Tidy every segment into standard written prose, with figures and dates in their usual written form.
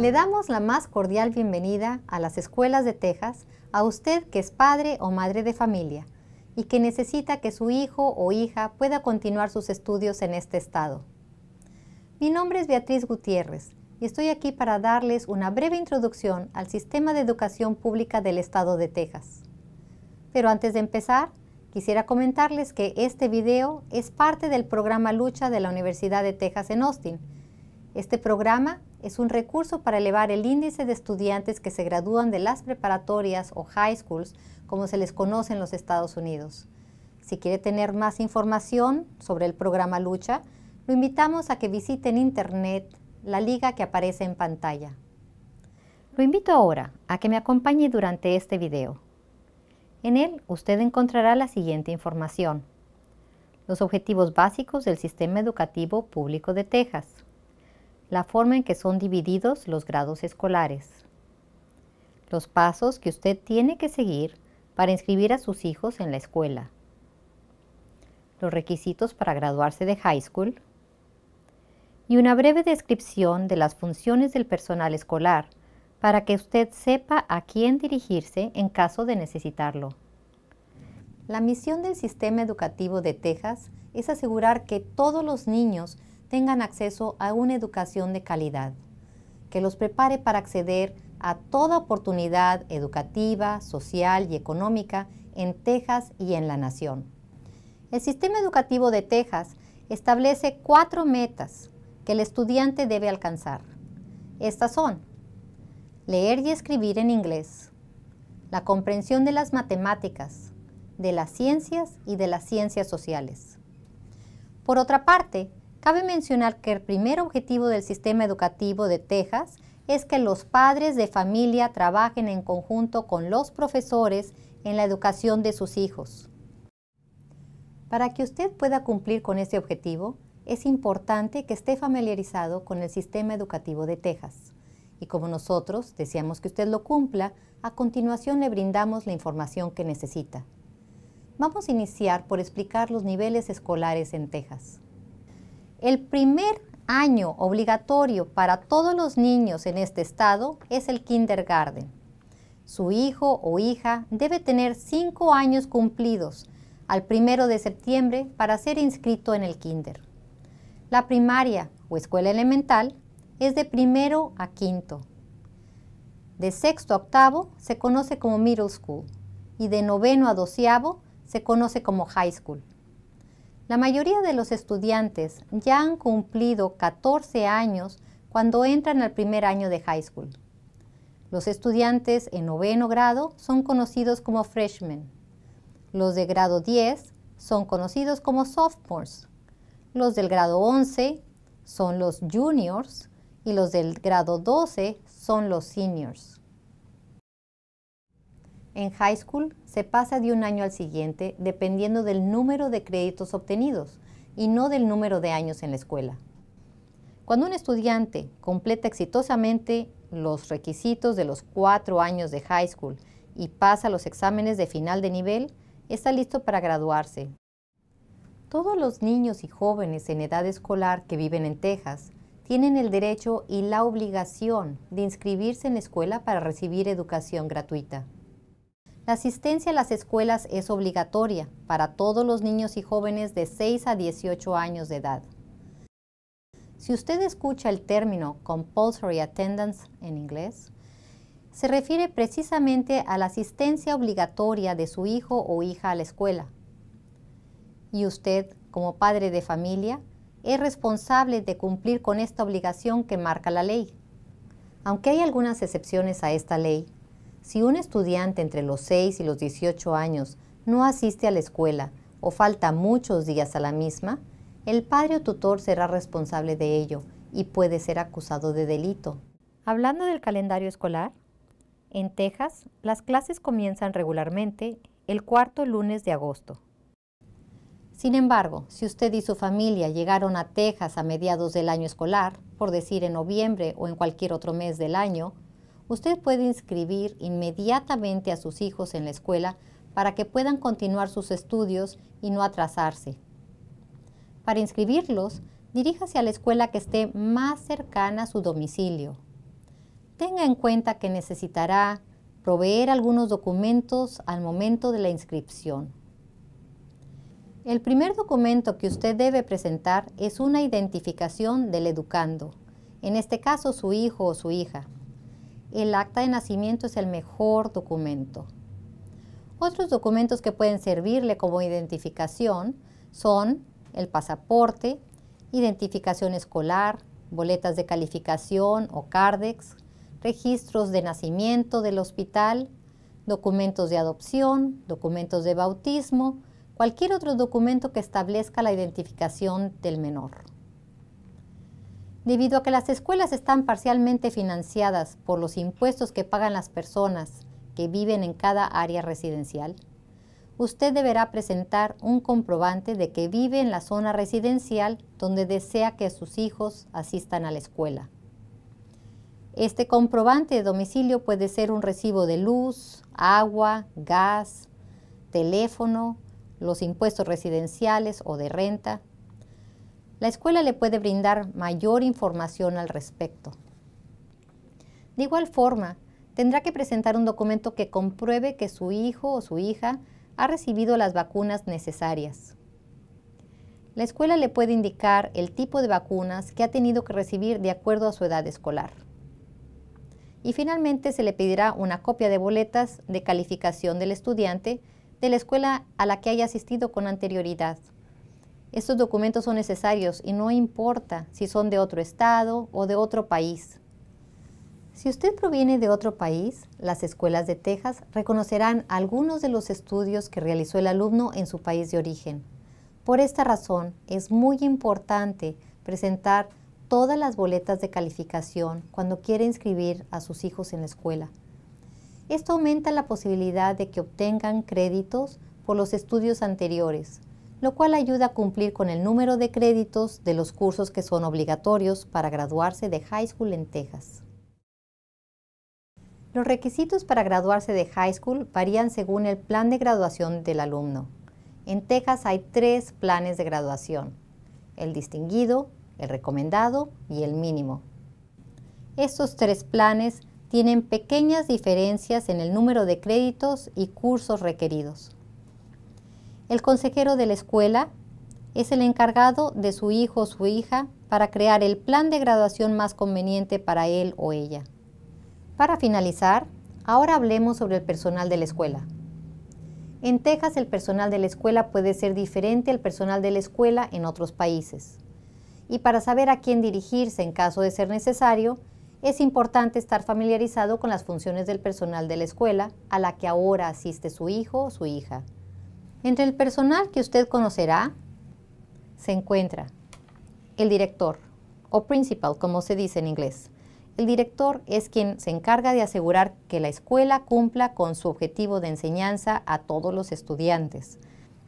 Le damos la más cordial bienvenida a las escuelas de Texas a usted que es padre o madre de familia y que necesita que su hijo o hija pueda continuar sus estudios en este estado. Mi nombre es Beatriz Gutiérrez y estoy aquí para darles una breve introducción al sistema de educación pública del estado de Texas. Pero antes de empezar, quisiera comentarles que este video es parte del programa Lucha de la Universidad de Texas en Austin. Este programa es un recurso para elevar el índice de estudiantes que se gradúan de las preparatorias o high schools, como se les conoce en los Estados Unidos. Si quiere tener más información sobre el programa Lucha, lo invitamos a que visite en internet la liga que aparece en pantalla. Lo invito ahora a que me acompañe durante este video. En él usted encontrará la siguiente información: los objetivos básicos del sistema educativo público de Texas, la forma en que son divididos los grados escolares, los pasos que usted tiene que seguir para inscribir a sus hijos en la escuela, los requisitos para graduarse de high school y una breve descripción de las funciones del personal escolar para que usted sepa a quién dirigirse en caso de necesitarlo. La misión del sistema educativo de Texas es asegurar que todos los niños tengan acceso a una educación de calidad, que los prepare para acceder a toda oportunidad educativa, social y económica en Texas y en la nación. El sistema educativo de Texas establece 4 metas que el estudiante debe alcanzar. Estas son: leer y escribir en inglés, la comprensión de las matemáticas, de las ciencias y de las ciencias sociales. Por otra parte, cabe mencionar que el primer objetivo del sistema educativo de Texas es que los padres de familia trabajen en conjunto con los profesores en la educación de sus hijos. Para que usted pueda cumplir con este objetivo, es importante que esté familiarizado con el sistema educativo de Texas. Y como nosotros deseamos que usted lo cumpla, a continuación le brindamos la información que necesita. Vamos a iniciar por explicar los niveles escolares en Texas. El primer año obligatorio para todos los niños en este estado es el kindergarten. Su hijo o hija debe tener 5 años cumplidos al 1 de septiembre para ser inscrito en el kinder. La primaria o escuela elemental es de 1 a 5. De 6º a 8º se conoce como middle school y de 9º a 12º se conoce como high school. La mayoría de los estudiantes ya han cumplido 14 años cuando entran al primer año de high school. Los estudiantes en 9º grado son conocidos como freshmen. Los de grado 10 son conocidos como sophomores. Los del grado 11 son los juniors y los del grado 12 son los seniors. En high school se pasa de un año al siguiente dependiendo del número de créditos obtenidos y no del número de años en la escuela. Cuando un estudiante completa exitosamente los requisitos de los 4 años de high school y pasa los exámenes de final de nivel, está listo para graduarse. Todos los niños y jóvenes en edad escolar que viven en Texas tienen el derecho y la obligación de inscribirse en la escuela para recibir educación gratuita. La asistencia a las escuelas es obligatoria para todos los niños y jóvenes de 6 a 18 años de edad. Si usted escucha el término compulsory attendance en inglés, se refiere precisamente a la asistencia obligatoria de su hijo o hija a la escuela. Y usted, como padre de familia, es responsable de cumplir con esta obligación que marca la ley. Aunque hay algunas excepciones a esta ley, si un estudiante entre los 6 y los 18 años no asiste a la escuela o falta muchos días a la misma, el padre o tutor será responsable de ello y puede ser acusado de delito. Hablando del calendario escolar, en Texas las clases comienzan regularmente el 4º lunes de agosto. Sin embargo, si usted y su familia llegaron a Texas a mediados del año escolar, por decir en noviembre o en cualquier otro mes del año, usted puede inscribir inmediatamente a sus hijos en la escuela para que puedan continuar sus estudios y no atrasarse. Para inscribirlos, diríjase a la escuela que esté más cercana a su domicilio. Tenga en cuenta que necesitará proveer algunos documentos al momento de la inscripción. El primer documento que usted debe presentar es una identificación del educando, en este caso su hijo o su hija. El acta de nacimiento es el mejor documento. Otros documentos que pueden servirle como identificación son el pasaporte, identificación escolar, boletas de calificación o Cardex, registros de nacimiento del hospital, documentos de adopción, documentos de bautismo, cualquier otro documento que establezca la identificación del menor. Debido a que las escuelas están parcialmente financiadas por los impuestos que pagan las personas que viven en cada área residencial, usted deberá presentar un comprobante de que vive en la zona residencial donde desea que sus hijos asistan a la escuela. Este comprobante de domicilio puede ser un recibo de luz, agua, gas, teléfono, los impuestos residenciales o de renta. La escuela le puede brindar mayor información al respecto. De igual forma, tendrá que presentar un documento que compruebe que su hijo o su hija ha recibido las vacunas necesarias. La escuela le puede indicar el tipo de vacunas que ha tenido que recibir de acuerdo a su edad escolar. Y finalmente se le pedirá una copia de boletas de calificación del estudiante de la escuela a la que haya asistido con anterioridad. Estos documentos son necesarios y no importa si son de otro estado o de otro país. Si usted proviene de otro país, las escuelas de Texas reconocerán algunos de los estudios que realizó el alumno en su país de origen. Por esta razón, es muy importante presentar todas las boletas de calificación cuando quiere inscribir a sus hijos en la escuela. Esto aumenta la posibilidad de que obtengan créditos por los estudios anteriores, lo cual ayuda a cumplir con el número de créditos de los cursos que son obligatorios para graduarse de high school en Texas. Los requisitos para graduarse de high school varían según el plan de graduación del alumno. En Texas hay 3 planes de graduación: el distinguido, el recomendado y el mínimo. Estos 3 planes tienen pequeñas diferencias en el número de créditos y cursos requeridos. El consejero de la escuela es el encargado de su hijo o su hija para crear el plan de graduación más conveniente para él o ella. Para finalizar, ahora hablemos sobre el personal de la escuela. En Texas, el personal de la escuela puede ser diferente al personal de la escuela en otros países. Y para saber a quién dirigirse en caso de ser necesario, es importante estar familiarizado con las funciones del personal de la escuela a la que ahora asiste su hijo o su hija. Entre el personal que usted conocerá se encuentra el director, o principal, como se dice en inglés. El director es quien se encarga de asegurar que la escuela cumpla con su objetivo de enseñanza a todos los estudiantes,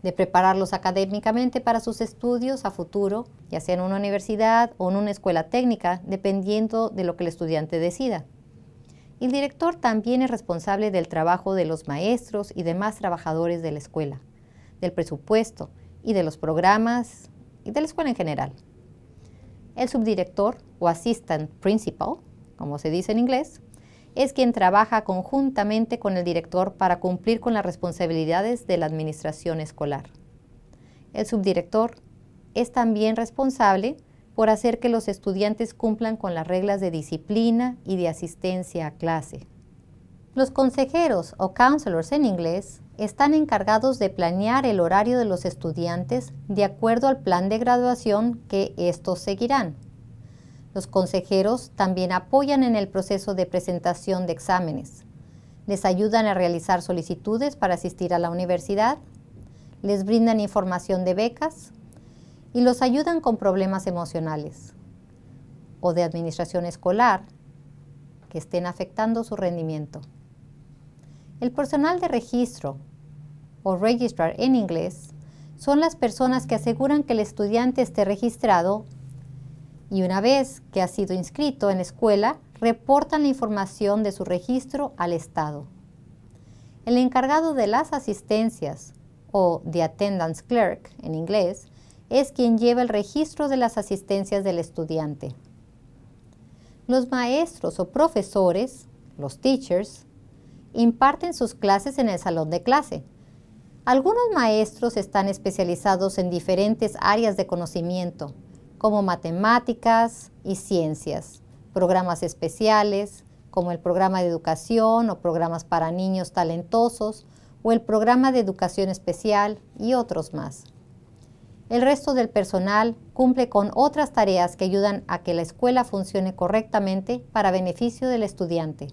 de prepararlos académicamente para sus estudios a futuro, ya sea en una universidad o en una escuela técnica, dependiendo de lo que el estudiante decida. El director también es responsable del trabajo de los maestros y demás trabajadores de la escuela, del presupuesto y de los programas y de la escuela en general. El subdirector o assistant principal, como se dice en inglés, es quien trabaja conjuntamente con el director para cumplir con las responsabilidades de la administración escolar. El subdirector es también responsable por hacer que los estudiantes cumplan con las reglas de disciplina y de asistencia a clase. Los consejeros o counselors en inglés están encargados de planear el horario de los estudiantes de acuerdo al plan de graduación que estos seguirán. Los consejeros también apoyan en el proceso de presentación de exámenes, les ayudan a realizar solicitudes para asistir a la universidad, les brindan información de becas y los ayudan con problemas emocionales o de administración escolar que estén afectando su rendimiento. El personal de registro, o registrar en inglés, son las personas que aseguran que el estudiante esté registrado y una vez que ha sido inscrito en la escuela, reportan la información de su registro al Estado. El encargado de las asistencias, o the attendance clerk en inglés, es quien lleva el registro de las asistencias del estudiante. Los maestros o profesores, los teachers, imparten sus clases en el salón de clase. Algunos maestros están especializados en diferentes áreas de conocimiento, como matemáticas y ciencias, programas especiales, como el programa de educación o programas para niños talentosos, o el programa de educación especial y otros más. El resto del personal cumple con otras tareas que ayudan a que la escuela funcione correctamente para beneficio del estudiante.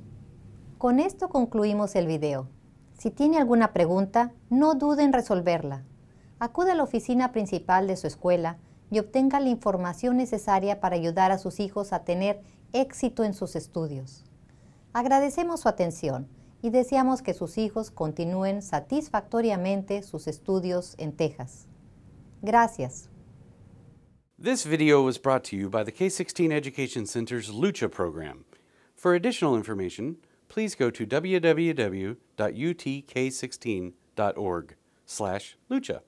Con esto concluimos el video. Si tiene alguna pregunta, no dude en resolverla. Acude a la oficina principal de su escuela y obtenga la información necesaria para ayudar a sus hijos a tener éxito en sus estudios. Agradecemos su atención y deseamos que sus hijos continúen satisfactoriamente sus estudios en Texas. Gracias. This video was brought to you by the K-16 Education Center's Lucha program. For additional information, please go to www.utk16.org/lucha.